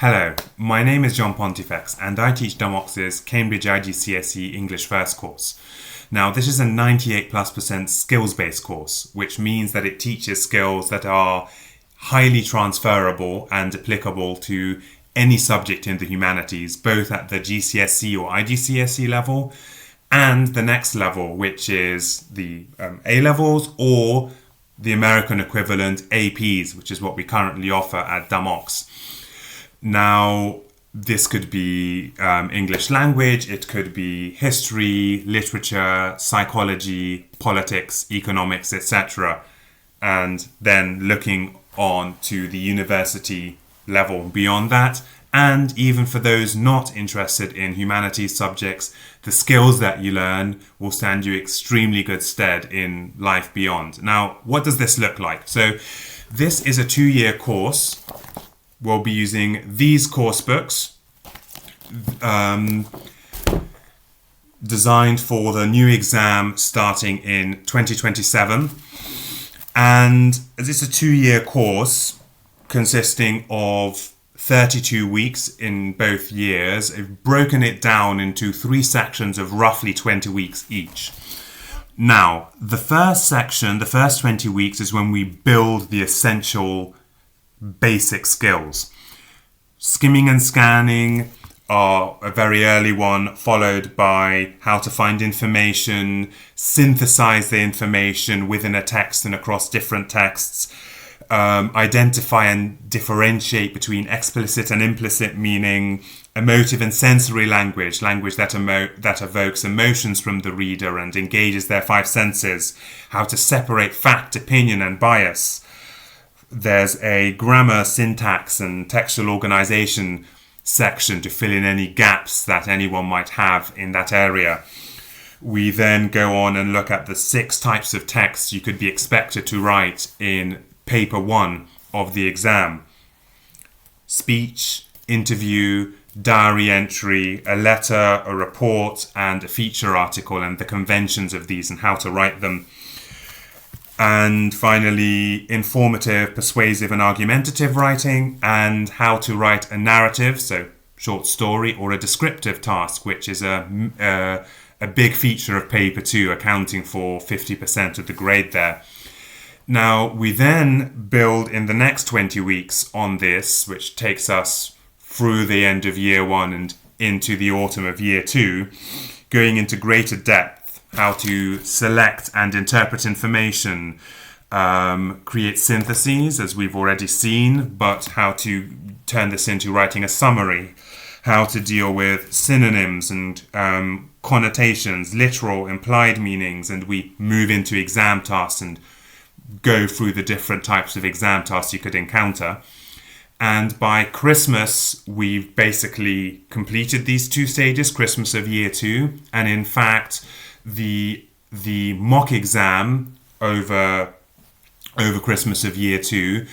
Hello, my name is John Pontifex and I teach Dumox's Cambridge IGCSE English First course. Now, this is a 98+% skills-based course, which means that it teaches skills that are highly transferable and applicable to any subject in the humanities, both at the GCSE or IGCSE level and the next level, which is the A-levels or the American equivalent APs, which is what we currently offer at Dumox. Now, this could be English language, it could be history, literature, psychology, politics, economics, etc. And then looking on to the university level beyond that. And even for those not interested in humanities subjects, the skills that you learn will stand you extremely good stead in life beyond. Now, what does this look like? So this is a 2-year course. We'll be using these course books designed for the new exam starting in 2027. And it's a 2-year course consisting of 32 weeks in both years. I've broken it down into 3 sections of roughly 20 weeks each. Now, the first section, the first 20 weeks, is when we build the essential basic skills. Skimming and scanning are a very early one, followed by how to find information, synthesize the information within a text and across different texts, identify and differentiate between explicit and implicit meaning, emotive and sensory language, language that evokes emotions from the reader and engages their 5 senses, how to separate fact, opinion and bias. There's a grammar, syntax and textual organization section to fill in any gaps that anyone might have in that area. We then go on and look at the 6 types of texts you could be expected to write in paper 1 of the exam. Speech, interview, diary entry, a letter, a report and a feature article, and the conventions of these and how to write them. And finally, informative, persuasive and argumentative writing, and how to write a narrative, so short story, or a descriptive task, which is a big feature of paper 2, accounting for 50% of the grade there. Now, we then build in the next 20 weeks on this, which takes us through the end of year 1 and into the autumn of year 2, going into greater depth. How to select and interpret information, create syntheses, as we've already seen, but how to turn this into writing a summary, how to deal with synonyms and connotations, literal, implied meanings, and we move into exam tasks and go through the different types of exam tasks you could encounter. And by Christmas, we've basically completed these 2 stages, Christmas of year 2, and in fact, the mock exam over Christmas of year 2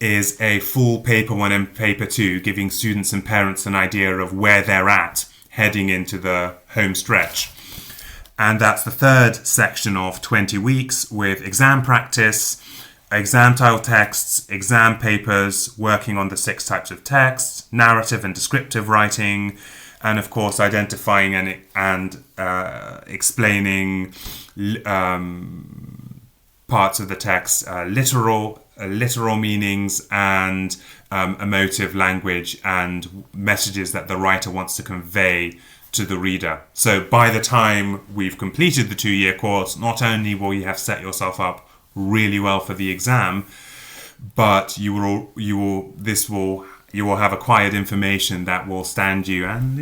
is a full paper 1 and paper 2, giving students and parents an idea of where they're at heading into the home stretch. And that's the 3rd section of 20 weeks with exam practice, exam style texts, exam papers, working on the 6 types of texts, narrative and descriptive writing, and of course identifying and explaining parts of the text, literal meanings and emotive language and messages that the writer wants to convey to the reader. So by the time we've completed the 2-year course, not only will you have set yourself up really well for the exam, but you will have acquired information that will stand you, and